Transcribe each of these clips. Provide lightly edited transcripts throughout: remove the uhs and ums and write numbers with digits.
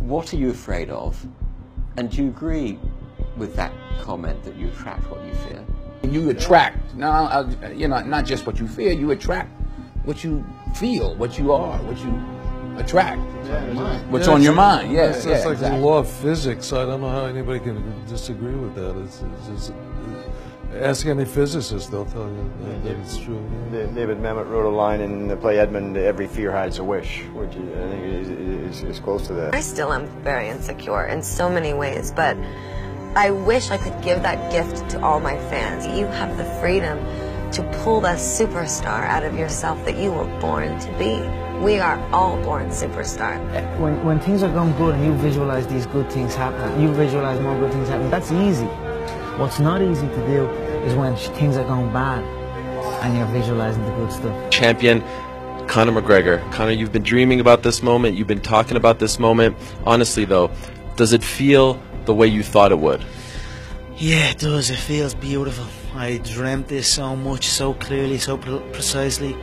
what are you afraid of? And do you agree with that comment that you attract what you fear? You attract, now, you know, not just what you fear, you attract what you feel, what you are, what you attract. What's on your mind, It's like exactly. the law of physics. I don't know how anybody can disagree with that. It's ask any physicist, they'll tell you that it's true. David Mamet wrote a line in the play Edmund, "Every fear hides a wish," which I think is close to that. I still am very insecure in so many ways, but I wish I could give that gift to all my fans. You have the freedom to pull the superstar out of yourself that you were born to be. We are all born superstars. When things are going good and you visualize these good things happen, you visualize more good things happen, that's easy. What's not easy to do is when things are going bad and you're visualizing the good stuff. Champion Conor McGregor. Conor, you've been dreaming about this moment. You've been talking about this moment. Honestly, though, does it feel the way you thought it would? Yeah, it does. It feels beautiful. I dreamt this so much, so clearly, so precisely,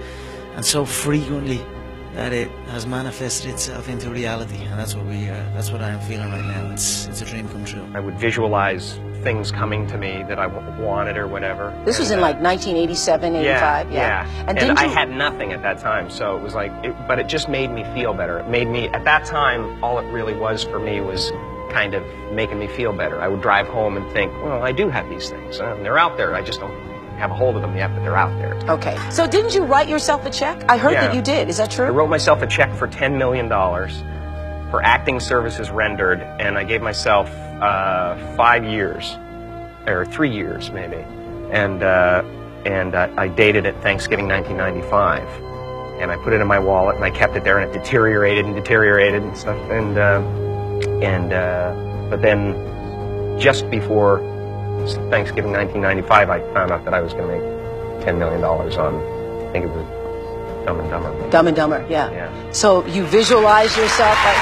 and so frequently that it has manifested itself into reality, and that's what I'm feeling right now. It's a dream come true. I would visualize things coming to me that I wanted or whatever. This was in like 1987, 85, yeah. And I had nothing at that time, so it was like, but it just made me feel better. It made me, at that time, all it really was for me was kind of making me feel better. I would drive home and think, well, I do have these things, and they're out there. I just don't have a hold of them yet, but they're out there. Okay. So didn't you write yourself a check? I heard that you did. Is that true? I wrote myself a check for $10 million for acting services rendered, and I gave myself 5 years, or 3 years maybe, and I dated it Thanksgiving 1995, and I put it in my wallet and I kept it there, and it deteriorated and stuff, but then just before Thanksgiving 1995, I found out that I was going to make $10 million on, I think it was Dumb and Dumber. Dumb and Dumber, yeah. So you visualize yourself like...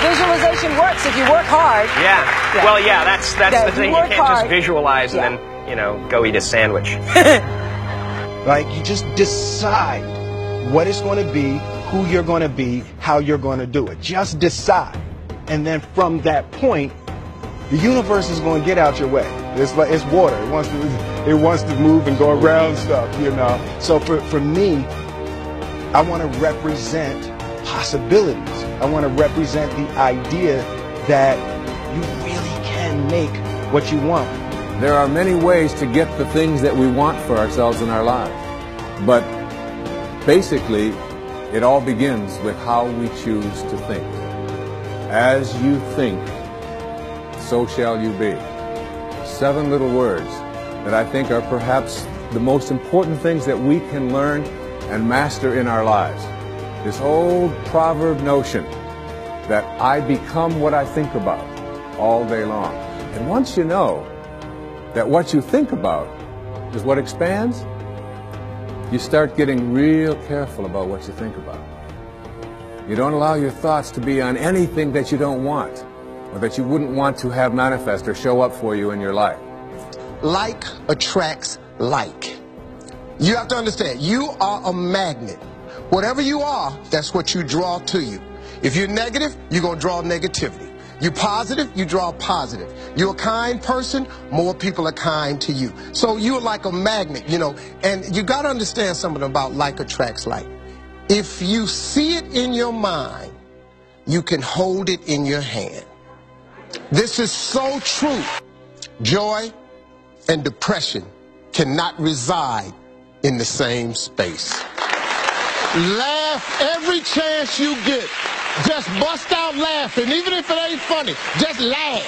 Visualization works if you work hard. Yeah. Well, yeah, that's the thing. You can't just visualize and then, you know, go eat a sandwich. Like, you just decide what it's going to be, who you're going to be, how you're going to do it. Just decide. And then from that point, the universe is going to get out your way. It's like, it's water. It wants to move and go around stuff, you know. So for me, I want to represent possibilities. I want to represent the idea that you really can make what you want. There are many ways to get the things that we want for ourselves in our lives. But basically, it all begins with how we choose to think. As you think, so shall you be. 7 little words that I think are perhaps the most important things that we can learn and master in our lives. This old proverb notion that I become what I think about all day long. And once you know that what you think about is what expands, you start getting real careful about what you think about. You don't allow your thoughts to be on anything that you don't want or that you wouldn't want to have manifest or show up for you in your life. Like attracts like. You have to understand, you are a magnet. Whatever you are, that's what you draw to you. If you're negative, you're going to draw negativity. You're positive, you draw positive. You're a kind person, more people are kind to you. So you're like a magnet, you know, and you got to understand something about like attracts like. If you see it in your mind, you can hold it in your hand. This is so true. Joy and depression cannot reside in the same space. Laugh every chance you get. Just bust out laughing, even if it ain't funny. Just laugh.